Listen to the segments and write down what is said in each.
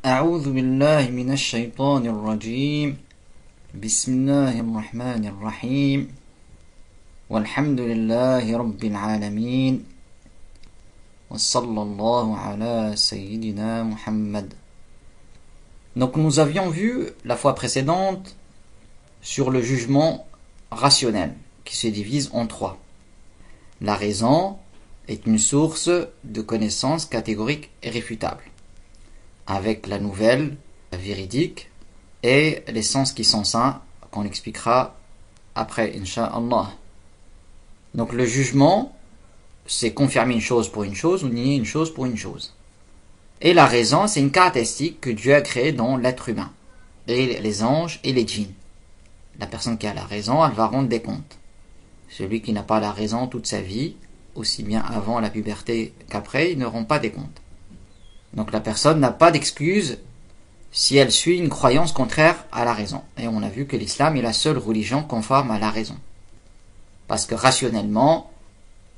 أعوذ بالله من الشيطان الرجيم بسم الله الرحمن الرحيم والحمد لله رب العالمين وصلى الله على سيدنا محمد. Donc nous avions vu la fois précédente sur le jugement rationnel qui se divise en trois. La raison est une source de connaissances catégoriques et réfutables, avec la nouvelle, la véridique, et les sens qui sont sains, qu'on expliquera après, Inch'Allah. Donc le jugement, c'est confirmer une chose pour une chose ou nier une chose pour une chose. Et la raison, c'est une caractéristique que Dieu a créée dans l'être humain, et les anges et les djinns. La personne qui a la raison, elle va rendre des comptes. Celui qui n'a pas la raison toute sa vie, aussi bien avant la puberté qu'après, il ne rend pas des comptes. Donc la personne n'a pas d'excuse si elle suit une croyance contraire à la raison. Et on a vu que l'islam est la seule religion conforme à la raison. Parce que rationnellement,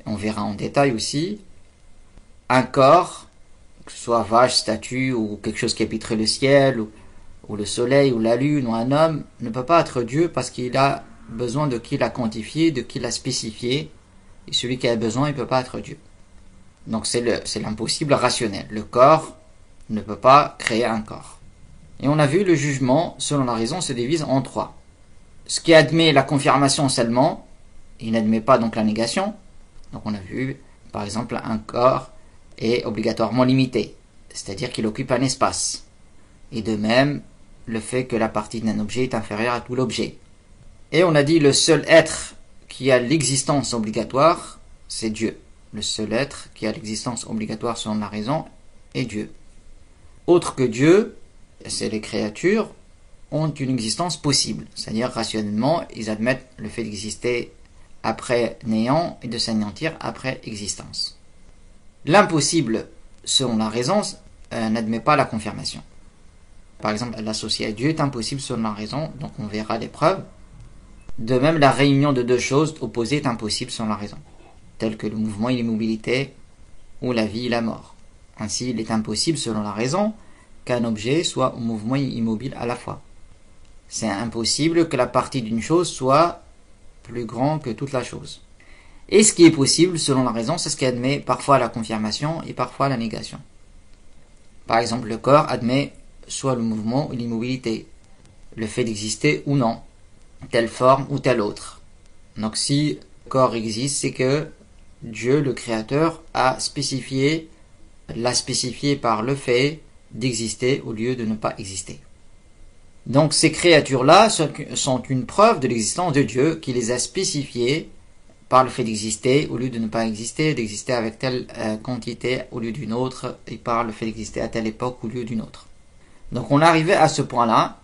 on verra en détail aussi, un corps, que ce soit vache, statue ou quelque chose qui habiterait le ciel, ou le soleil, ou la lune, ou un homme, ne peut pas être Dieu parce qu'il a besoin de qui l'a quantifié, de qui l'a spécifié. Et celui qui a besoin, il ne peut pas être Dieu. Donc c'est l'impossible rationnel. Le corps ne peut pas créer un corps. Et on a vu le jugement, selon la raison, se divise en trois. Ce qui admet la confirmation seulement, il n'admet pas donc la négation. Donc on a vu, par exemple, un corps est obligatoirement limité, c'est-à-dire qu'il occupe un espace. Et de même, le fait que la partie d'un objet est inférieure à tout l'objet. Et on a dit le seul être qui a l'existence obligatoire, c'est Dieu. Le seul être qui a l'existence obligatoire selon la raison est Dieu. Autre que Dieu, c'est les créatures, ont une existence possible. C'est-à-dire rationnellement, ils admettent le fait d'exister après néant et de s'anéantir après existence. L'impossible, selon la raison, n'admet pas la confirmation. Par exemple, l'associer à Dieu est impossible selon la raison, donc on verra les preuves. De même, la réunion de deux choses opposées est impossible selon la raison, telles que le mouvement et l'immobilité, ou la vie et la mort. Ainsi, il est impossible selon la raison qu'un objet soit au mouvement et immobile à la fois. C'est impossible que la partie d'une chose soit plus grande que toute la chose. Et ce qui est possible selon la raison, c'est ce qui admet parfois la confirmation et parfois la négation. Par exemple, le corps admet soit le mouvement ou l'immobilité, le fait d'exister ou non, telle forme ou telle autre. Donc si le corps existe, c'est que Dieu, le Créateur, l'a spécifié par le fait d'exister au lieu de ne pas exister. Donc ces créatures-là sont une preuve de l'existence de Dieu qui les a spécifiées par le fait d'exister au lieu de ne pas exister, d'exister avec telle quantité au lieu d'une autre, et par le fait d'exister à telle époque au lieu d'une autre. Donc on est arrivé à ce point-là.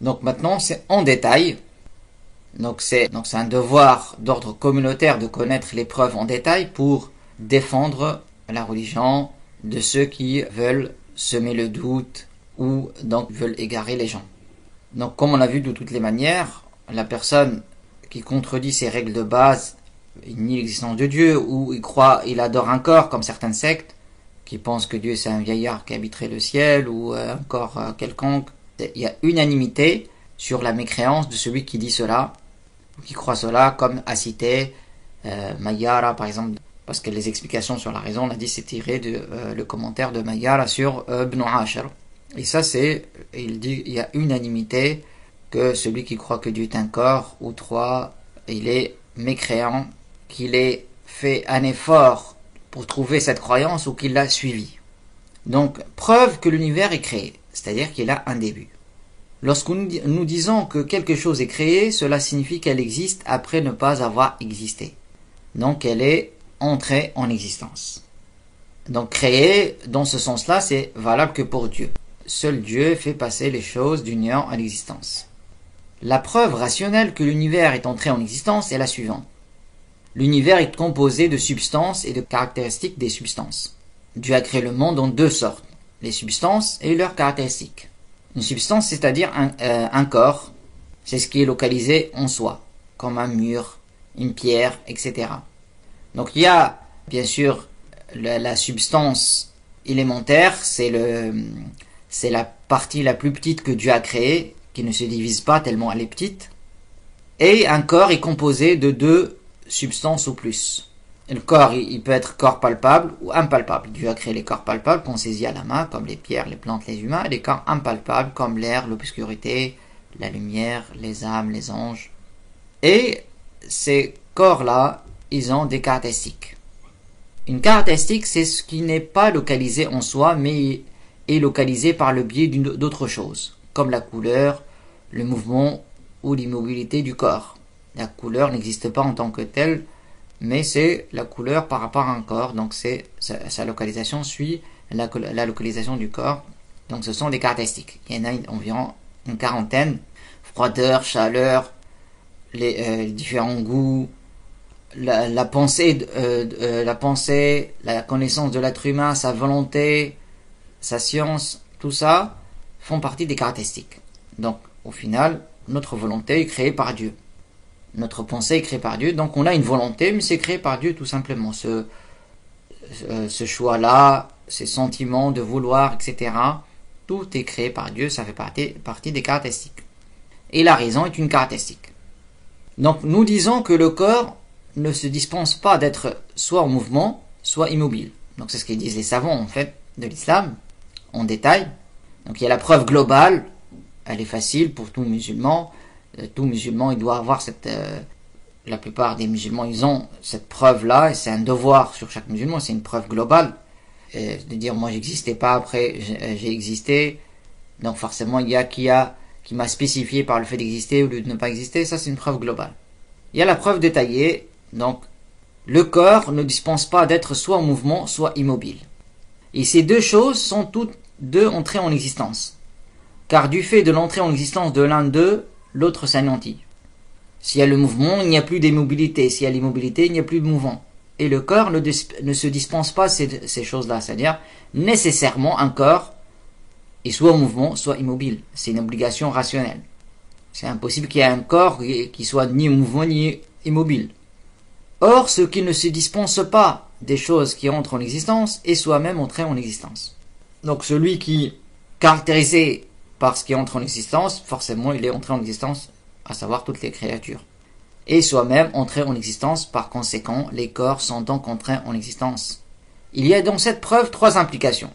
Donc maintenant c'est en détail. Donc c'est un devoir d'ordre communautaire de connaître les preuves en détail pour défendre la religion de ceux qui veulent semer le doute ou donc veulent égarer les gens. Donc comme on a vu de toutes les manières, la personne qui contredit ces règles de base, il nie l'existence de Dieu ou il adore un corps comme certaines sectes qui pensent que Dieu c'est un vieillard qui habiterait le ciel ou un corps quelconque. Il y a unanimité sur la mécréance de celui qui dit cela ou qui croit cela, comme a cité Mayyara par exemple, parce que les explications sur la raison, on a dit c'est tiré de le commentaire de Mayyara sur Ibn Ashar. Et ça il dit il y a unanimité que celui qui croit que Dieu est un corps ou trois, il est mécréant, qu'il ait fait un effort pour trouver cette croyance ou qu'il l'a suivie. Donc preuve que l'univers est créé, c'est-à-dire qu'il a un début. Lorsque nous disons que quelque chose est créé, cela signifie qu'elle existe après ne pas avoir existé. Donc elle est entrée en existence. Donc créer, dans ce sens-là, c'est valable que pour Dieu. Seul Dieu fait passer les choses du néant à l'existence. La preuve rationnelle que l'univers est entré en existence est la suivante. L'univers est composé de substances et de caractéristiques des substances. Dieu a créé le monde en deux sortes, les substances et leurs caractéristiques. Une substance, c'est-à-dire un corps, c'est ce qui est localisé en soi, comme un mur, une pierre, etc. Donc il y a, bien sûr, la substance élémentaire, c'est c'est la partie la plus petite que Dieu a créée, qui ne se divise pas tellement elle est petite. Et un corps est composé de 2 substances ou plus. Et le corps, il peut être corps palpable ou impalpable. Dieu a créé les corps palpables qu'on saisit à la main, comme les pierres, les plantes, les humains, et les corps impalpables, comme l'air, l'obscurité, la lumière, les âmes, les anges. Et ces corps-là, ils ont des caractéristiques. Une caractéristique, c'est ce qui n'est pas localisé en soi, mais est localisé par le biais d'autres choses, comme la couleur, le mouvement ou l'immobilité du corps. La couleur n'existe pas en tant que telle, mais c'est la couleur par rapport à un corps, donc sa localisation suit la localisation du corps. Donc ce sont des caractéristiques. Il y en a environ une quarantaine: froideur, chaleur, les différents goûts, la pensée, la connaissance de l'être humain, sa volonté, sa science, tout ça font partie des caractéristiques. Donc au final, notre volonté est créée par Dieu. Notre pensée est créée par Dieu, donc on a une volonté, mais c'est créé par Dieu tout simplement. Ce choix-là, ces sentiments de vouloir, etc., tout est créé par Dieu, ça fait partie des caractéristiques. Et la raison est une caractéristique. Donc nous disons que le corps ne se dispense pas d'être soit en mouvement, soit immobile. Donc c'est ce qu'ils disent les savants en fait de l'islam, en détail. Donc il y a la preuve globale, elle est facile pour tout musulman. Tout musulman, il doit avoir la plupart des musulmans, ils ont cette preuve-là, et c'est un devoir sur chaque musulman, c'est une preuve globale. De dire, moi j'existais pas, après j'ai existé, donc forcément il y a qui m'a spécifié par le fait d'exister ou de ne pas exister, ça c'est une preuve globale. Il y a la preuve détaillée, donc le corps ne dispense pas d'être soit en mouvement, soit immobile. Et ces deux choses sont toutes deux entrées en existence. Car du fait de l'entrée en existence de l'un d'eux, l'autre s'anéantit. S'il y a le mouvement, il n'y a plus d'immobilité. S'il y a l'immobilité, il n'y a plus de mouvement. Et le corps ne se dispense pas ces choses-là. C'est-à-dire, nécessairement, un corps est soit en mouvement, soit immobile. C'est une obligation rationnelle. C'est impossible qu'il y ait un corps qui soit ni en mouvement, ni immobile. Or, ce qui ne se dispense pas des choses qui entrent en existence est soi-même entré en existence. Donc, celui qui, caractérisé par ce qui entre en existence, forcément il est entré en existence, à savoir toutes les créatures. Et soi-même entré en existence, par conséquent, les corps sont donc entrés en existence. Il y a dans cette preuve 3 implications.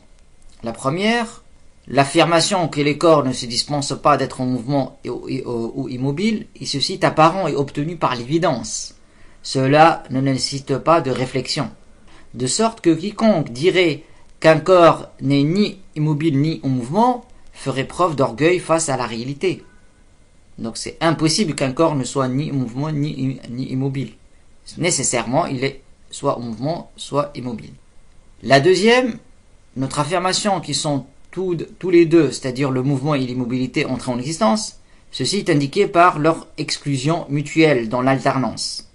La première, l'affirmation que les corps ne se dispensent pas d'être en mouvement ou immobile, et ceci est apparent et obtenu par l'évidence. Cela ne nécessite pas de réflexion. De sorte que quiconque dirait qu'un corps n'est ni immobile ni en mouvement, ferait preuve d'orgueil face à la réalité. Donc c'est impossible qu'un corps ne soit ni en mouvement ni immobile. Nécessairement, il est soit en mouvement, soit immobile. La deuxième, notre affirmation qui sont tous les deux, c'est-à-dire le mouvement et l'immobilité entrés en existence, ceci est indiqué par leur exclusion mutuelle dans l'alternance.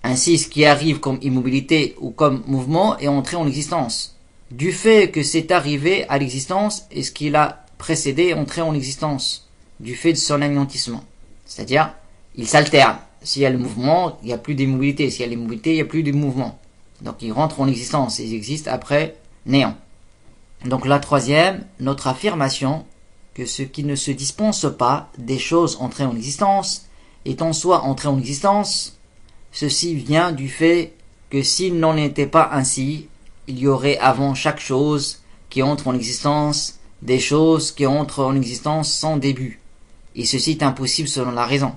Ainsi, ce qui arrive comme immobilité ou comme mouvement est entré en existence. Du fait que c'est arrivé à l'existence et ce qui l'a précédé est entré en existence, du fait de son anéantissement. C'est-à-dire, il s'alterne. S'il y a le mouvement, il n'y a plus d'immobilité. S'il y a l'immobilité, il n'y a plus de mouvement. Donc ils rentrent en existence, ils existent après néant. Donc la troisième, notre affirmation que ce qui ne se dispense pas des choses entrées en existence est en soi entré en existence, ceci vient du fait que s'il n'en était pas ainsi, il y aurait avant chaque chose qui entre en existence des choses qui entrent en existence sans début. Et ceci est impossible selon la raison.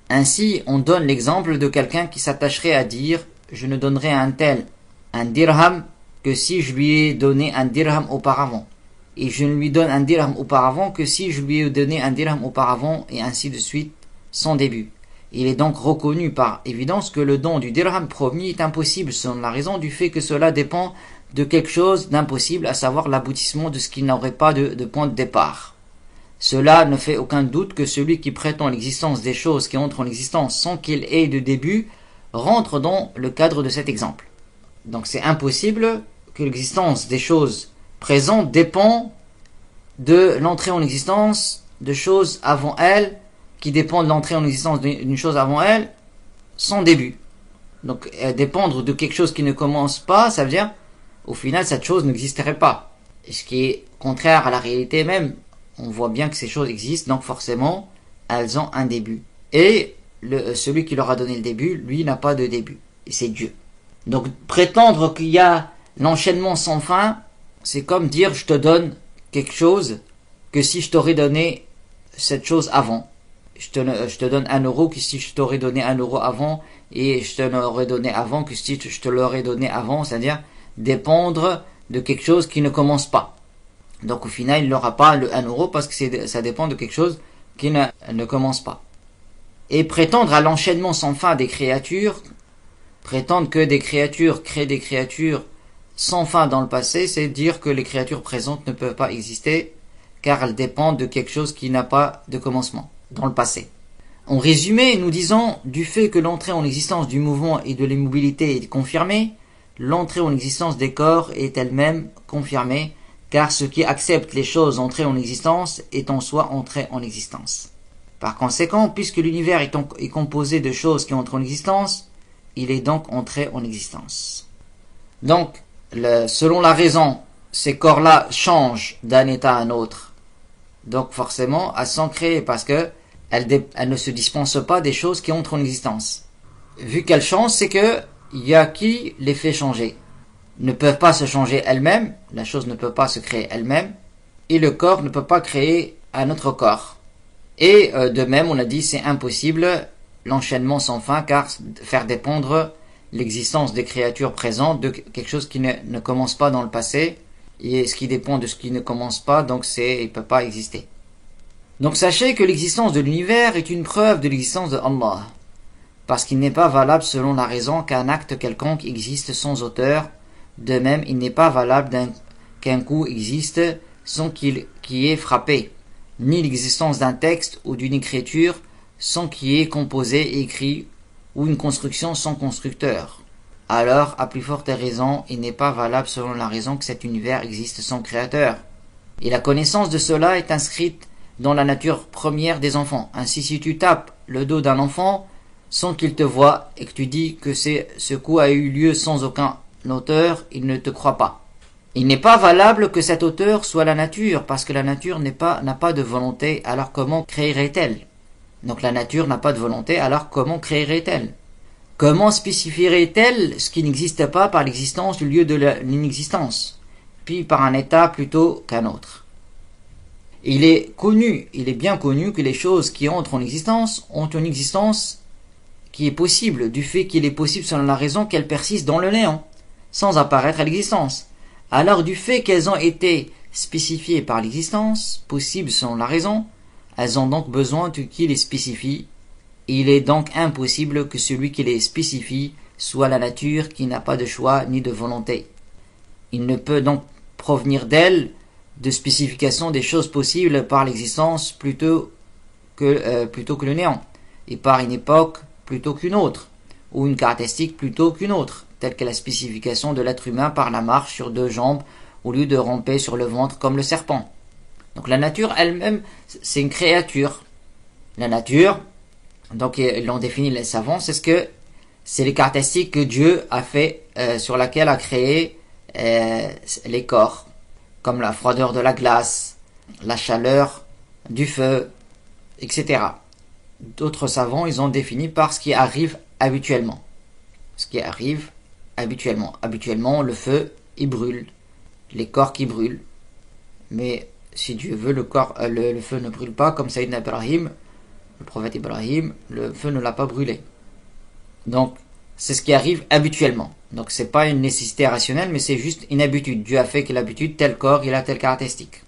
Ainsi, on donne l'exemple de quelqu'un qui s'attacherait à dire « Je ne donnerai à un tel un dirham que si je lui ai donné un dirham auparavant. Et je ne lui donne un dirham auparavant que si je lui ai donné un dirham auparavant, et ainsi de suite, sans début. » Il est donc reconnu par évidence que le don du dirham promis est impossible selon la raison du fait que cela dépend de quelque chose d'impossible, à savoir l'aboutissement de ce qui n'aurait pas de point de départ. Cela ne fait aucun doute que celui qui prétend l'existence des choses qui entrent en existence sans qu'il ait de début rentre dans le cadre de cet exemple. Donc c'est impossible que l'existence des choses présentes dépend de l'entrée en existence de choses avant elle, qui dépend de l'entrée en existence d'une chose avant elle, sans début. Donc dépendre de quelque chose qui ne commence pas, ça veut dire au final cette chose n'existerait pas. Et ce qui est contraire à la réalité même. On voit bien que ces choses existent, donc forcément, elles ont un début. Et celui qui leur a donné le début, lui, n'a pas de début. Et c'est Dieu. Donc, prétendre qu'il y a l'enchaînement sans fin, c'est comme dire, je te donne quelque chose que si je t'aurais donné cette chose avant. Je te donne 1 euro que si je t'aurais donné 1 euro avant, et je te l'aurais donné avant que si je te l'aurais donné avant, c'est-à-dire dépendre de quelque chose qui ne commence pas. Donc au final, il n'aura pas le 1 euro parce que ça dépend de quelque chose qui ne commence pas. Et prétendre à l'enchaînement sans fin des créatures, prétendre que des créatures créent des créatures sans fin dans le passé, c'est dire que les créatures présentes ne peuvent pas exister car elles dépendent de quelque chose qui n'a pas de commencement dans le passé. En résumé, nous disons du fait que l'entrée en existence du mouvement et de l'immobilité est confirmée, l'entrée en existence des corps est elle-même confirmée, car ce qui accepte les choses entrées en existence est en soi entré en existence. Par conséquent, puisque l'univers est composé de choses qui entrent en existence, il est donc entré en existence. Donc, selon la raison, ces corps-là changent d'un état à un autre. Donc forcément, elles sont créées parce que elles ne se dispensent pas des choses qui entrent en existence. Vu qu'elles changent, c'est que il y a qui les fait changer. Ne peuvent pas se changer elles-mêmes, la chose ne peut pas se créer elle-même, et le corps ne peut pas créer un autre corps. Et de même, on a dit, c'est impossible l'enchaînement sans fin, car faire dépendre l'existence des créatures présentes de quelque chose qui ne commence pas dans le passé, et ce qui dépend de ce qui ne commence pas, donc il ne peut pas exister. Donc sachez que l'existence de l'univers est une preuve de l'existence de Allah, parce qu'il n'est pas valable selon la raison qu'un acte quelconque existe sans auteur. De même, il n'est pas valable qu'un coup existe sans qu'il y ait frappé, ni l'existence d'un texte ou d'une écriture sans qu'il y ait composé, écrit, ou une construction sans constructeur. Alors, à plus forte raison, il n'est pas valable selon la raison que cet univers existe sans créateur. Et la connaissance de cela est inscrite dans la nature première des enfants. Ainsi, si tu tapes le dos d'un enfant sans qu'il te voie et que tu dis que ce coup a eu lieu sans aucun auteur, il ne te croit pas. Il n'est pas valable que cet auteur soit la nature, parce que la nature n'a pas de volonté, alors comment créerait-elle? Donc la nature n'a pas de volonté, alors comment créerait-elle? Comment spécifierait-elle ce qui n'existe pas par l'existence du lieu de l'inexistence, puis par un état plutôt qu'un autre? Il est bien connu que les choses qui entrent en existence ont une existence qui est possible, du fait qu'il est possible selon la raison qu'elles persistent dans le néant, sans apparaître à l'existence. Alors du fait qu'elles ont été spécifiées par l'existence, possible selon la raison, elles ont donc besoin de qui les spécifie. Il est donc impossible que celui qui les spécifie soit la nature qui n'a pas de choix ni de volonté. Il ne peut donc provenir d'elle de spécification des choses possibles par l'existence plutôt que le néant, et par une époque plutôt qu'une autre, ou une caractéristique plutôt qu'une autre, telle que la spécification de l'être humain par la marche sur 2 jambes au lieu de ramper sur le ventre comme le serpent. Donc la nature elle-même, c'est une créature. La nature, donc ils l'ont défini les savants, c'est les caractéristiques que Dieu a fait, sur laquelle a créé les corps, comme la froideur de la glace, la chaleur du feu, etc. D'autres savants, ils ont défini par ce qui arrive habituellement. Ce qui arrive habituellement. Habituellement, le feu, il brûle. Les corps qui brûlent. Mais si Dieu veut, le feu ne brûle pas, comme Sayyidina Ibrahim, le prophète Ibrahim, le feu ne l'a pas brûlé. Donc, c'est ce qui arrive habituellement. Donc, c'est pas une nécessité rationnelle, mais c'est juste une habitude. Dieu a fait que l'habitude, tel corps, il a telle caractéristique.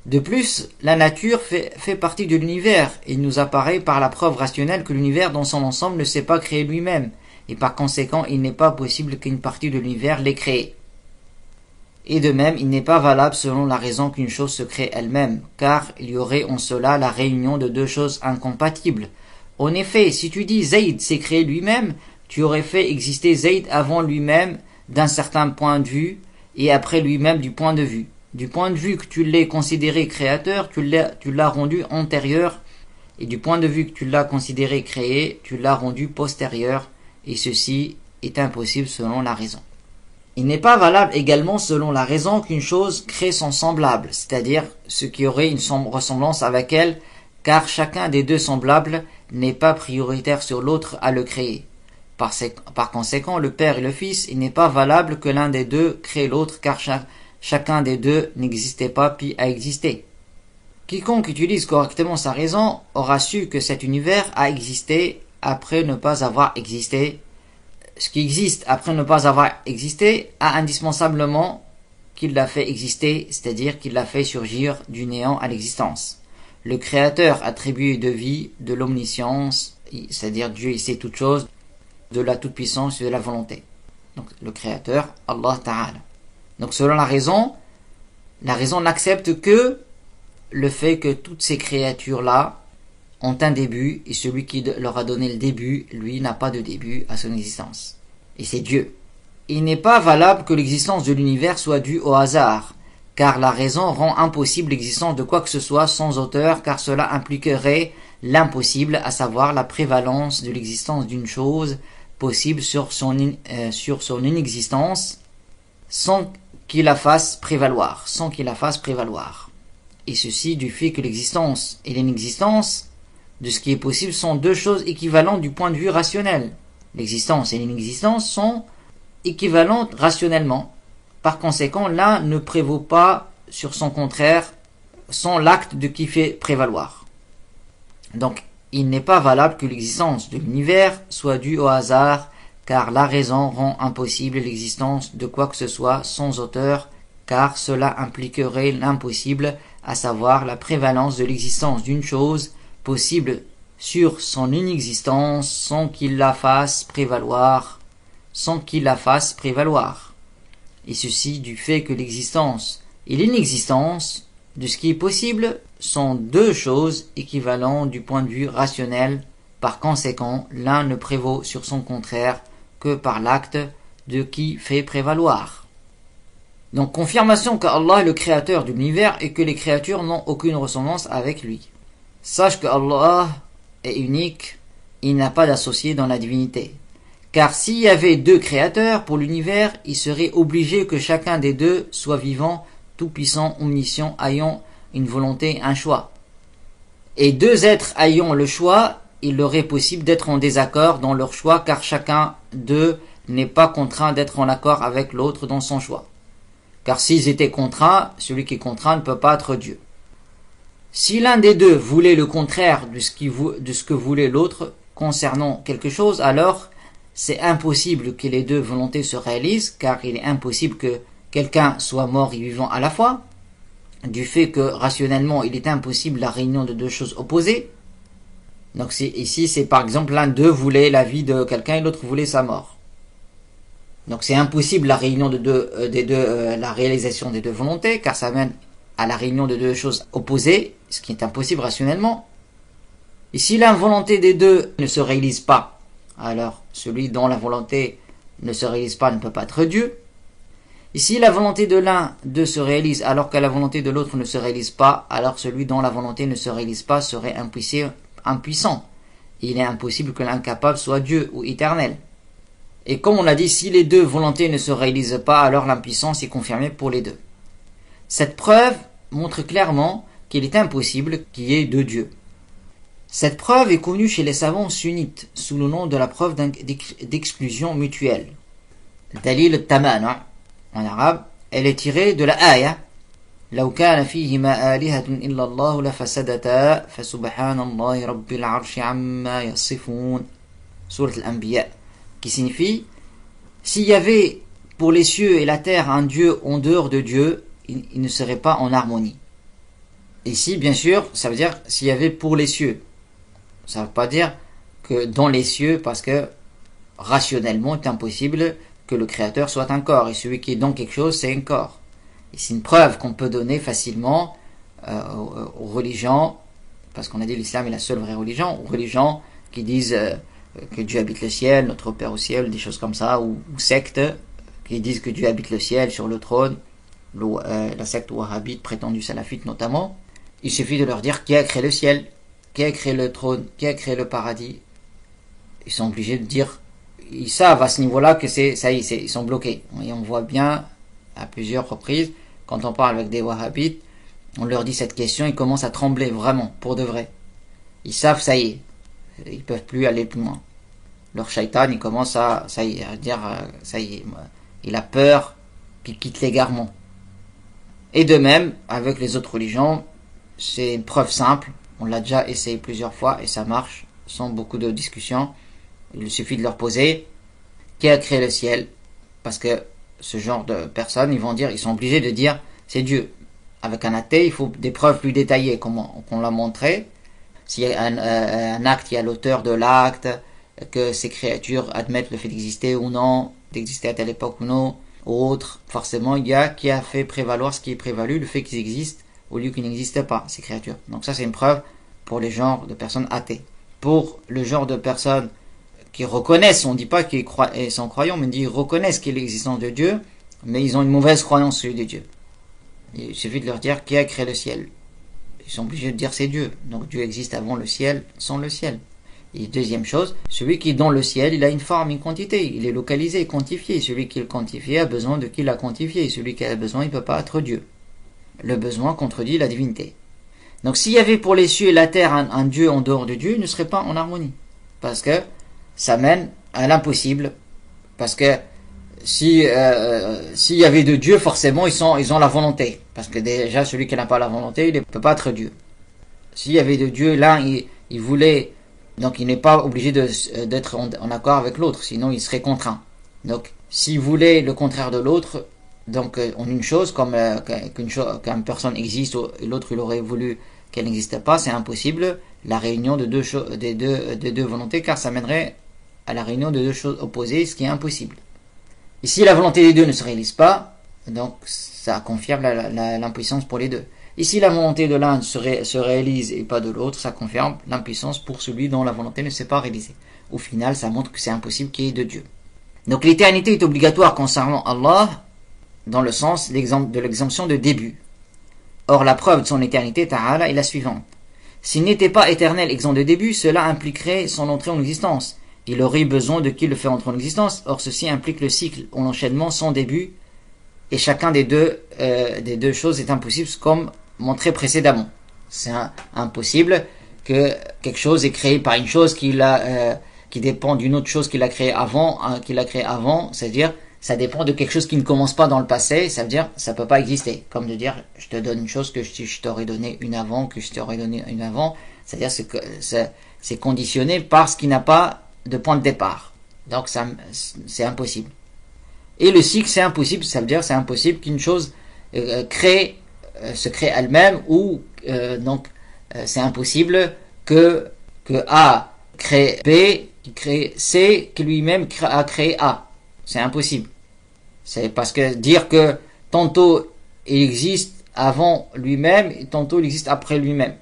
De plus, la nature fait partie de l'univers. Il nous apparaît par la preuve rationnelle que l'univers dans son ensemble ne s'est pas créé lui-même. Et par conséquent, il n'est pas possible qu'une partie de l'univers l'ait créé. Et de même, il n'est pas valable selon la raison qu'une chose se crée elle-même, car il y aurait en cela la réunion de 2 choses incompatibles. En effet, si tu dis Zayd s'est créé lui-même, tu aurais fait exister Zayd avant lui-même d'un certain point de vue, et après lui-même du point de vue. Du point de vue que tu l'aies considéré créateur, tu l'as rendu antérieur, et du point de vue que tu l'as considéré créé, tu l'as rendu postérieur, et ceci est impossible selon la raison. Il n'est pas valable également selon la raison qu'une chose crée son semblable, c'est-à-dire ce qui aurait une ressemblance avec elle, car chacun des deux semblables n'est pas prioritaire sur l'autre à le créer. Par conséquent, le père et le fils, il n'est pas valable que l'un des deux crée l'autre, car chacun des deux n'existait pas puis a existé. Quiconque utilise correctement sa raison aura su que cet univers a existé après ne pas avoir existé. Ce qui existe après ne pas avoir existé a indispensablement qu'il l'a fait exister, c'est-à-dire qu'il l'a fait surgir du néant à l'existence. Le Créateur attribué de vie, de l'omniscience, c'est-à-dire Dieu il sait toutes choses, de la toute-puissance et de la volonté. Donc le Créateur, Allah Ta'ala. Donc selon la raison n'accepte que le fait que toutes ces créatures-là ont un début, et celui qui leur a donné le début, lui, n'a pas de début à son existence. Et c'est Dieu. Il n'est pas valable que l'existence de l'univers soit due au hasard, car la raison rend impossible l'existence de quoi que ce soit sans auteur, car cela impliquerait l'impossible, à savoir la prévalence de l'existence d'une chose possible sur son inexistence, sans qu'il la fasse prévaloir. Et ceci du fait que l'existence et l'inexistence de ce qui est possible sont deux choses équivalentes du point de vue rationnel. L'existence et l'inexistence sont équivalentes rationnellement. Par conséquent, l'un ne prévaut pas sur son contraire sans l'acte de qui fait prévaloir. Donc, il n'est pas valable que l'existence de l'univers soit due au hasard, car la raison rend impossible l'existence de quoi que ce soit sans auteur, car cela impliquerait l'impossible, à savoir la prévalence de l'existence d'une chose possible sur son inexistence sans qu'il la fasse prévaloir. Et ceci du fait que l'existence et l'inexistence de ce qui est possible sont deux choses équivalentes du point de vue rationnel. Par conséquent, l'un ne prévaut sur son contraire que par l'acte de qui fait prévaloir. Donc, confirmation qu'Allah est le créateur de l'univers et que les créatures n'ont aucune ressemblance avec lui. Sache que Allah est unique, il n'a pas d'associé dans la divinité. Car s'il y avait deux créateurs pour l'univers, il serait obligé que chacun des deux soit vivant, tout-puissant, omniscient, ayant une volonté, un choix. Et deux êtres ayant le choix, il leur est possible d'être en désaccord dans leur choix, car chacun d'eux n'est pas contraint d'être en accord avec l'autre dans son choix. Car s'ils étaient contraints, celui qui est contraint ne peut pas être Dieu. Si l'un des deux voulait le contraire de ce que voulait l'autre concernant quelque chose, alors c'est impossible que les deux volontés se réalisent, car il est impossible que quelqu'un soit mort et vivant à la fois, du fait que rationnellement il est impossible la réunion de deux choses opposées. Donc ici c'est par exemple l'un d'eux voulait la vie de quelqu'un et l'autre voulait sa mort. Donc c'est impossible la réunion la réalisation des deux volontés, car ça mène à la réunion de deux choses opposées, ce qui est impossible rationnellement. Et si la volonté des deux ne se réalise pas, alors celui dont la volonté ne se réalise pas ne peut pas être Dieu. Et si la volonté de l'un d'eux se réalise alors que la volonté de l'autre ne se réalise pas, alors celui dont la volonté ne se réalise pas serait impuissant. Et il est impossible que l'incapable soit Dieu ou éternel. Et comme on a dit, si les deux volontés ne se réalisent pas, alors l'impuissance est confirmée pour les deux. Cette preuve montre clairement qu'il est impossible qu'il y ait deux dieux. Cette preuve est connue chez les savants sunnites sous le nom de la preuve d'exclusion mutuelle. Dalil al-Tamana en arabe, elle est tirée de la ayah لو كان فيهما آلهة إلا الله لفسدتا فسبحان الله رب العرش عما يصفون Sourate al-Anbiya, qui signifie s'il y avait pour les cieux et la terre un Dieu en dehors de Dieu, il ne serait pas en harmonie. Ici, bien sûr, ça veut dire s'il y avait pour les cieux. Ça ne veut pas dire que dans les cieux, parce que rationnellement, il est impossible que le créateur soit un corps, et celui qui est dans quelque chose, c'est un corps. Et c'est une preuve qu'on peut donner facilement aux religions, parce qu'on a dit l'islam est la seule vraie religion, aux religions qui disent que Dieu habite le ciel, notre Père au ciel, des choses comme ça, ou sectes qui disent que Dieu habite le ciel sur le trône, la secte wahhabite, prétendue salafite notamment. Il suffit de leur dire qui a créé le ciel, qui a créé le trône, qui a créé le paradis. Ils sont obligés de dire, ils savent à ce niveau-là que ça y est, ils sont bloqués. Et on voit bien à plusieurs reprises, quand on parle avec des wahhabites, on leur dit cette question, ils commencent à trembler vraiment, pour de vrai. Ils savent, ça y est, ils peuvent plus aller plus loin. Leur shaitan, il commence à dire, ça y est, il a peur qu'il quitte l'égarement. Et de même, avec les autres religions, c'est une preuve simple, on l'a déjà essayé plusieurs fois et ça marche, sans beaucoup de discussions. Il suffit de leur poser, qui a créé le ciel? Parce que ce genre de personnes, ils sont obligés de dire, c'est Dieu. Avec un athée, il faut des preuves plus détaillées, comme on l'a montré. S'il y a un acte, il y a l'auteur de l'acte, que ces créatures admettent le fait d'exister ou non, d'exister à telle époque ou non, ou autre. Forcément, il y a qui a fait prévaloir ce qui est prévalu, le fait qu'ils existent, au lieu qu'ils n'existent pas, ces créatures. Donc ça, c'est une preuve pour les genres de personnes athées. Pour le genre de personnes qui reconnaissent, on ne dit pas qu'ils sont croyants, mais ils reconnaissent qu'il y a l'existence de Dieu, mais ils ont une mauvaise croyance sur de Dieu. Il suffit de leur dire qui a créé le ciel. Ils sont obligés de dire c'est Dieu. Donc Dieu existe avant le ciel, sans le ciel. Et deuxième chose, celui qui est dans le ciel, il a une forme, une quantité. Il est localisé, quantifié. Celui qui est quantifié a besoin de qui l'a quantifié. Celui qui a besoin, il ne peut pas être Dieu. Le besoin contredit la divinité. Donc s'il y avait pour les cieux et la terre un Dieu en dehors de Dieu, il ne serait pas en harmonie. Parce que ça mène à l'impossible. Parce que s'il y avait de Dieu, forcément ils ont la volonté. Parce que déjà celui qui n'a pas la volonté, il ne peut pas être Dieu. S'il y avait de Dieu, l'un il voulait, donc il n'est pas obligé d'être en accord avec l'autre, sinon il serait contraint. Donc s'il voulait le contraire de l'autre, donc en une chose, comme qu'une personne existe et l'autre il aurait voulu qu'elle n'existe pas, c'est impossible la réunion de deux volontés, car ça mènerait à la réunion de deux choses opposées, ce qui est impossible. Et si la volonté des deux ne se réalise pas, donc ça confirme l'impuissance pour les deux. Et si la volonté de l'un se réalise et pas de l'autre, ça confirme l'impuissance pour celui dont la volonté ne s'est pas réalisée. Au final, ça montre que c'est impossible qu'il y ait de Dieu. Donc l'éternité est obligatoire concernant Allah, dans le sens de l'exemption de début. Or la preuve de son éternité, Ta'ala, est la suivante. S'il n'était pas éternel exempt de début, cela impliquerait son entrée en existence. Il aurait besoin de qui le fait entrer en existence. Or ceci implique le cycle en enchaînement sans début, et chacun des deux choses est impossible, comme montré précédemment. C'est impossible que quelque chose est créé par une chose qui dépend d'une autre chose qu'il a créée avant, c'est-à-dire ça dépend de quelque chose qui ne commence pas dans le passé, ça veut dire ça peut pas exister. Comme de dire je te donne une chose que je t'aurais donné une avant, c'est-à-dire c'est conditionné par ce qui n'a pas de point de départ. Donc c'est impossible. Et le cycle c'est impossible, ça veut dire c'est impossible qu'une chose se crée elle-même, ou donc c'est impossible que A crée B, qui crée C, qui lui-même a créé A. C'est impossible. C'est parce que dire que tantôt il existe avant lui-même et tantôt il existe après lui-même.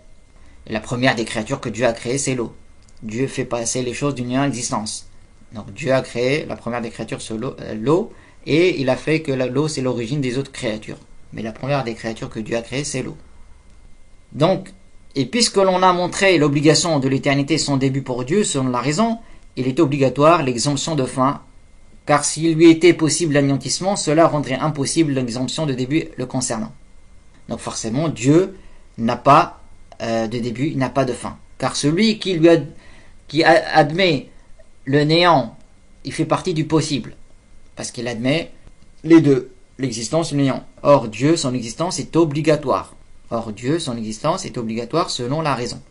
Et la première des créatures que Dieu a créées, c'est l'eau. Dieu fait passer les choses d'une existence. Donc Dieu a créé la première des créatures sur l'eau, et il a fait que l'eau c'est l'origine des autres créatures. Mais la première des créatures que Dieu a créées, c'est l'eau. Donc, et puisque l'on a montré l'obligation de l'éternité sans début pour Dieu, selon la raison, il est obligatoire l'exemption de fin, car s'il lui était possible l'anéantissement, cela rendrait impossible l'exemption de début le concernant. Donc forcément, Dieu n'a pas de début, il n'a pas de fin. Car celui qui admet le néant, il fait partie du possible, parce qu'il admet les deux, l'existence et le néant. Or Dieu, son existence est obligatoire. Selon la raison.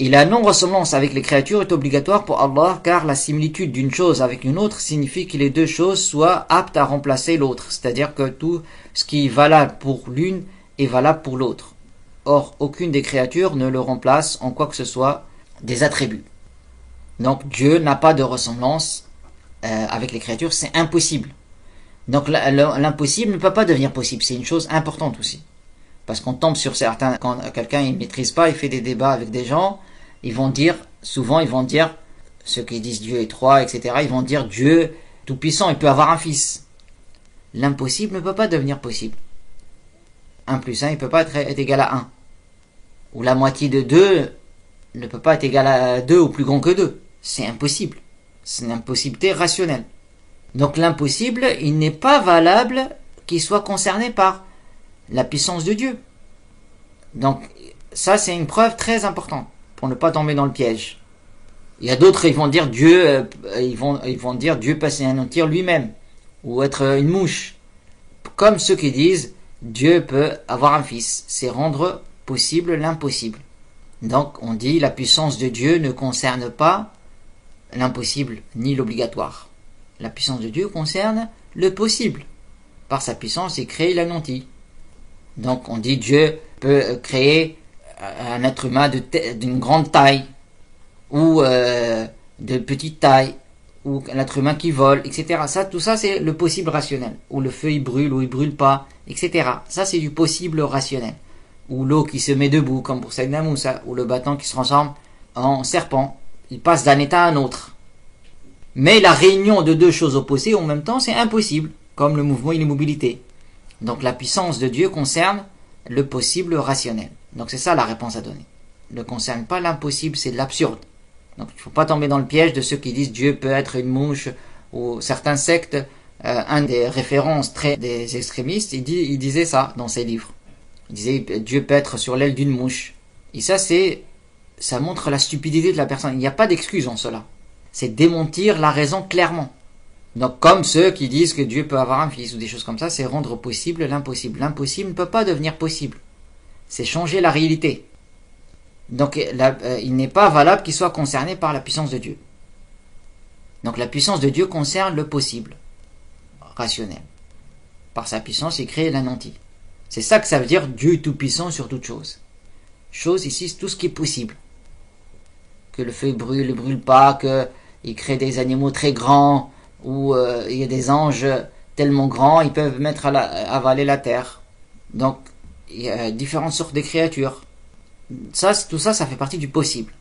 Et la non-ressemblance avec les créatures est obligatoire pour Allah, car la similitude d'une chose avec une autre signifie que les deux choses soient aptes à remplacer l'autre, c'est-à-dire que tout ce qui est valable pour l'une est valable pour l'autre. Or, aucune des créatures ne le remplace en quoi que ce soit des attributs. Donc Dieu n'a pas de ressemblance avec les créatures, c'est impossible. Donc l'impossible ne peut pas devenir possible, c'est une chose importante aussi. Parce qu'on tombe sur certains, quand quelqu'un ne maîtrise pas, il fait des débats avec des gens, souvent ils vont dire, ceux qui disent Dieu est trois, etc., ils vont dire Dieu tout-puissant, il peut avoir un fils. L'impossible ne peut pas devenir possible. 1 plus 1, il ne peut pas être égal à 1. Ou la moitié de 2 ne peut pas être égal à 2 ou plus grand que 2. C'est impossible. C'est une impossibilité rationnelle. Donc l'impossible, il n'est pas valable qu'il soit concerné par la puissance de Dieu. Donc ça, c'est une preuve très importante pour ne pas tomber dans le piège. Il y a d'autres, ils vont dire Dieu, ils vont dire Dieu peut s'anéantir lui-même ou être une mouche. Comme ceux qui disent Dieu peut avoir un fils. C'est rendre possible l'impossible. Donc on dit la puissance de Dieu ne concerne pas l'impossible ni l'obligatoire. La puissance de Dieu concerne le possible. Par sa puissance, il crée l'anéanti. Donc on dit Dieu peut créer un être humain d'une grande taille ou de petite taille ou un être humain qui vole, etc. Tout ça c'est le possible rationnel. Ou le feu il brûle ou il brûle pas, etc. Ça c'est du possible rationnel. Ou l'eau qui se met debout, comme pour Sayyidina Moussa, ou le bâton qui se transforme en serpent. Il passe d'un état à un autre. Mais la réunion de deux choses opposées en même temps, c'est impossible, comme le mouvement et l'immobilité. Donc la puissance de Dieu concerne le possible rationnel. Donc c'est ça la réponse à donner. Ne concerne pas l'impossible, c'est de l'absurde. Donc il ne faut pas tomber dans le piège de ceux qui disent Dieu peut être une mouche, ou certains sectes, un des références des extrémistes, il disait ça dans ses livres. Il disait Dieu peut être sur l'aile d'une mouche. Et ça montre la stupidité de la personne. Il n'y a pas d'excuse en cela. C'est démentir la raison clairement. Donc comme ceux qui disent que Dieu peut avoir un fils ou des choses comme ça, c'est rendre possible l'impossible. L'impossible ne peut pas devenir possible. C'est changer la réalité. Donc il n'est pas valable qu'il soit concerné par la puissance de Dieu. Donc la puissance de Dieu concerne le possible, rationnel. Par sa puissance, il crée l'anéanti. C'est ça que ça veut dire Dieu est tout puissant sur toute chose. Chose ici, c'est tout ce qui est possible. Que le feu brûle, ne brûle pas, qu'il crée des animaux très grands, ou il y a des anges tellement grands, ils peuvent avaler la terre. Donc, il y a différentes sortes de créatures. Tout ça fait partie du possible.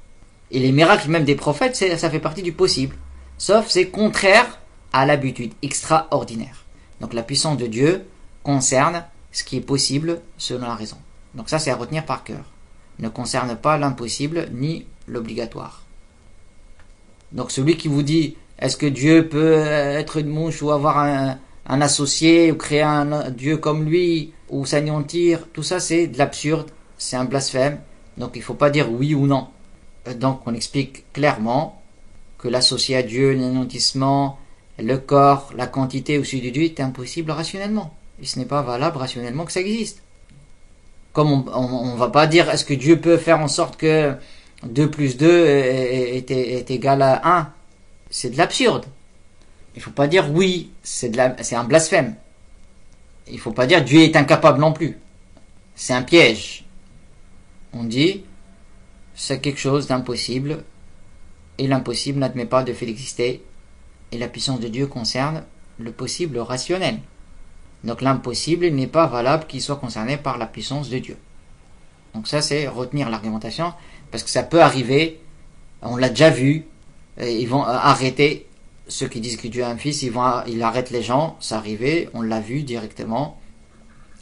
Et les miracles même des prophètes, ça fait partie du possible. Sauf c'est contraire à l'habitude, extraordinaire. Donc la puissance de Dieu concerne ce qui est possible selon la raison. Donc ça c'est à retenir par cœur. Ne concerne pas l'impossible ni l'obligatoire. Donc celui qui vous dit est-ce que Dieu peut être une mouche ou avoir un associé ou créer un Dieu comme lui ou s'anéantir, tout ça c'est de l'absurde, c'est un blasphème. Donc il ne faut pas dire oui ou non. Donc on explique clairement que l'associé à Dieu, l'anéantissement, le corps, la quantité au-dessus de Dieu est impossible rationnellement. Et ce n'est pas valable rationnellement que ça existe. Comme on va pas dire est-ce que Dieu peut faire en sorte que 2 plus 2 est égal à 1. C'est de l'absurde. Il ne faut pas dire oui, c'est un blasphème. Il ne faut pas dire Dieu est incapable non plus. C'est un piège. On dit c'est quelque chose d'impossible et l'impossible n'admet pas de fait d'exister et la puissance de Dieu concerne le possible rationnel. Donc l'impossible n'est pas valable qu'il soit concerné par la puissance de Dieu. Donc ça c'est retenir l'argumentation parce que ça peut arriver, on l'a déjà vu, ils vont arrêter ceux qui disent que Dieu a un fils, ils arrêtent les gens, c'est arrivé, on l'a vu directement,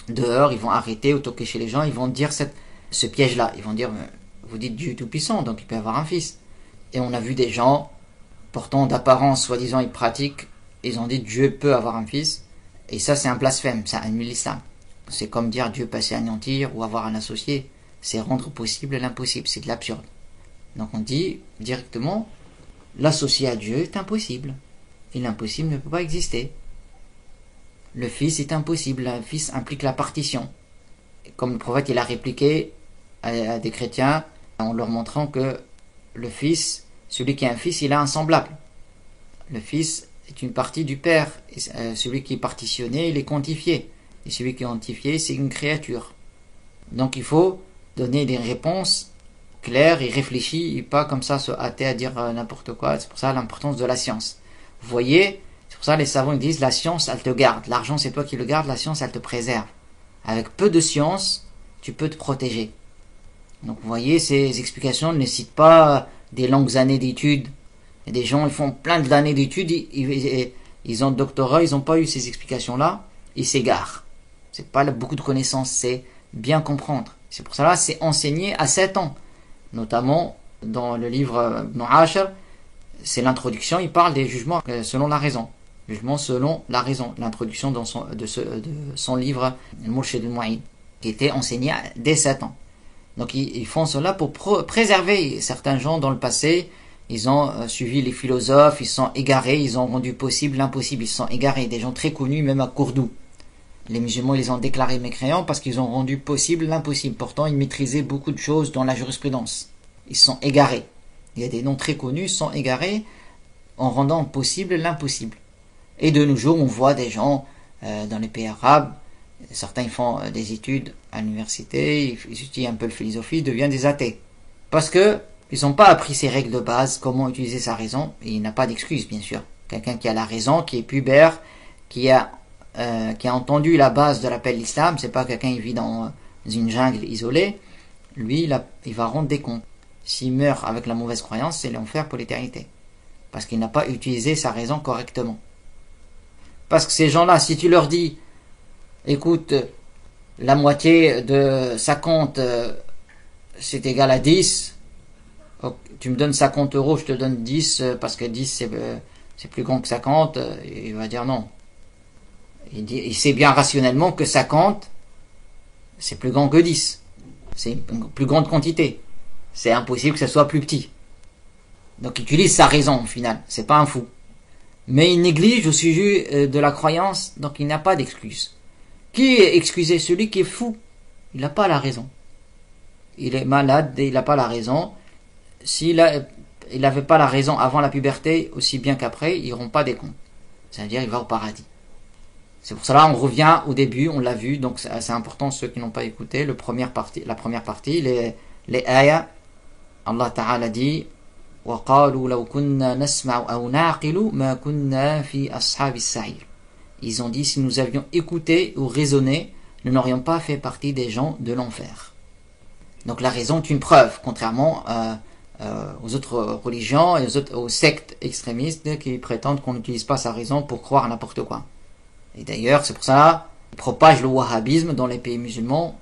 dehors ils vont arrêter ou toquer chez les gens, ils vont dire ce piège-là, ils vont dire vous dites Dieu est tout puissant donc il peut avoir un fils. Et on a vu des gens portant d'apparence, soi-disant ils pratiquent, ils ont dit Dieu peut avoir un fils. Et ça c'est un blasphème, ça annule l'islam. C'est comme dire Dieu peut s'anéantir ou avoir un associé. C'est rendre possible l'impossible, c'est de l'absurde. Donc on dit directement, l'associé à Dieu est impossible. Et l'impossible ne peut pas exister. Le fils est impossible, le fils implique la partition. Comme le prophète il a répliqué à des chrétiens en leur montrant que le fils, celui qui a un fils, il a un semblable. Le fils est une partie du Père. Et celui qui est partitionné, il est quantifié. Et celui qui est quantifié, c'est une créature. Donc il faut donner des réponses claires et réfléchies, et pas comme ça se hâter à dire n'importe quoi. C'est pour ça l'importance de la science. Vous voyez, c'est pour ça les savants ils disent la science, elle te garde. L'argent, c'est toi qui le gardes, la science, elle te préserve. Avec peu de science, tu peux te protéger. Donc vous voyez, ces explications ne citent pas des longues années d'études. Et des gens, ils font plein d'années d'études, ils ont le doctorat, ils n'ont pas eu ces explications-là, ils s'égarent. C'est pas beaucoup de connaissances, c'est bien comprendre. C'est pour cela, c'est enseigné à 7 ans. Notamment, dans le livre Ibn Ashar, c'est l'introduction, il parle des jugements selon la raison. Jugement selon la raison. L'introduction de son livre, Al-Murshid al-Mu'in, qui était enseigné dès 7 ans. Donc ils font cela pour préserver certains gens dans le passé. Ils ont suivi les philosophes, ils sont égarés, ils ont rendu possible l'impossible, ils sont égarés. Des gens très connus, même à Cordoue. Les musulmans, ils les ont déclarés mécréants parce qu'ils ont rendu possible l'impossible. Pourtant, ils maîtrisaient beaucoup de choses dans la jurisprudence. Ils sont égarés. Il y a des noms très connus, ils sont égarés en rendant possible l'impossible. Et de nos jours, on voit des gens dans les pays arabes, certains font des études à l'université, ils étudient un peu la philosophie, ils deviennent des athées. Parce que ils n'ont pas appris ces règles de base, comment utiliser sa raison, et il n'a pas d'excuse, bien sûr. Quelqu'un qui a la raison, qui est pubère, qui a entendu la base de l'appel d'islam, c'est pas quelqu'un qui vit dans une jungle isolée, lui, il va rendre des comptes. S'il meurt avec la mauvaise croyance, c'est l'enfer pour l'éternité. Parce qu'il n'a pas utilisé sa raison correctement. Parce que ces gens-là, si tu leur dis, écoute, la moitié de 50, c'est égal à 10, tu me donnes 50 euros, je te donne 10, parce que 10 c'est plus grand que 50, il va dire non. Il sait bien rationnellement que 50, c'est plus grand que 10. C'est une plus grande quantité. C'est impossible que ça soit plus petit. Donc il utilise sa raison au final, c'est pas un fou. Mais il néglige au sujet de la croyance, donc il n'a pas d'excuse. Qui est excusé? Celui qui est fou. Il n'a pas la raison. Il est malade et il n'a pas la raison. S'il n'avait pas la raison avant la puberté, aussi bien qu'après, ils n'auront pas des comptes. C'est-à-dire il va au paradis. C'est pour cela on revient au début, on l'a vu, donc c'est important ceux qui n'ont pas écouté, la première partie, les ayats, Allah Ta'ala dit وَقَالُوا لَوْ كُنَّا نَسْمَعُ أَوْ نَعْقِلُ مَا كُنَّا فِي أَصْحَابِ السَّعِيرِ. Ils ont dit, si nous avions écouté ou raisonné, nous n'aurions pas fait partie des gens de l'enfer. Donc la raison est une preuve, contrairement aux autres religions et aux sectes extrémistes qui prétendent qu'on n'utilise pas sa raison pour croire à n'importe quoi. Et d'ailleurs, c'est pour ça qu'ils propagent le wahhabisme dans les pays musulmans.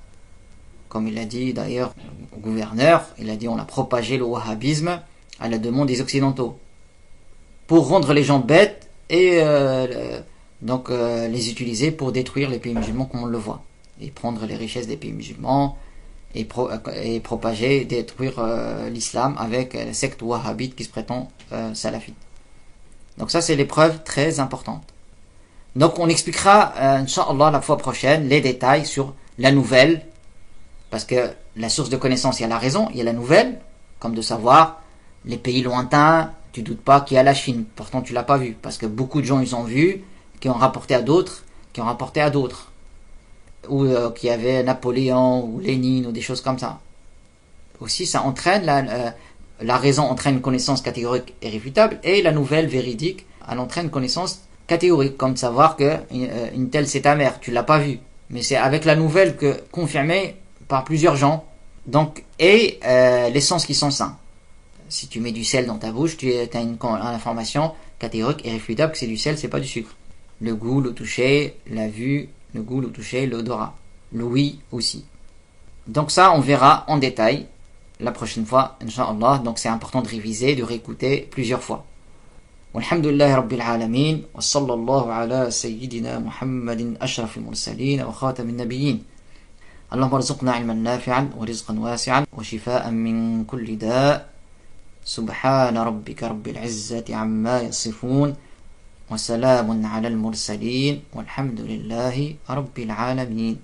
Comme il a dit d'ailleurs au gouverneur, il a dit on a propagé le wahhabisme à la demande des occidentaux pour rendre les gens bêtes et donc les utiliser pour détruire les pays musulmans comme on le voit et prendre les richesses des pays musulmans et propager, détruire l'islam avec la secte wahhabite qui se prétend salafite. Donc ça c'est l'épreuve très importante. Donc on expliquera Inch'Allah la fois prochaine les détails sur la nouvelle, parce que la source de connaissance, il y a la raison, il y a la nouvelle, comme de savoir les pays lointains, tu doutes pas qu'il y a la Chine, pourtant tu l'as pas vu, parce que beaucoup de gens ils ont vu, qui ont rapporté à d'autres, ou qu'il y avait Napoléon, ou Lénine, ou des choses comme ça. Aussi ça entraîne, la raison entraîne une connaissance catégorique et réfutable, et la nouvelle véridique, elle entraîne une connaissance catégorique, comme de savoir que une telle c'est ta mère, tu l'as pas vu, mais c'est avec la nouvelle que confirmée par plusieurs gens, donc et les sens qui sont sains. Si tu mets du sel dans ta bouche, tu as une information catégorique et réfutable que c'est du sel, c'est pas du sucre. Le goût, le toucher, la vue, le goût, le toucher, l'odorat, l'ouïe aussi. Donc ça, on verra en détail la prochaine fois, Inch'Allah. Donc c'est important de réviser, de réécouter plusieurs fois. والحمد لله رب العالمين وصلى الله على سيدنا محمد أشرف المرسلين وخاتم النبيين اللهم ارزقنا علما نافعا ورزقا واسعا وشفاء من كل داء سبحان ربك رب العزة عما يصفون وسلام على المرسلين والحمد لله رب العالمين.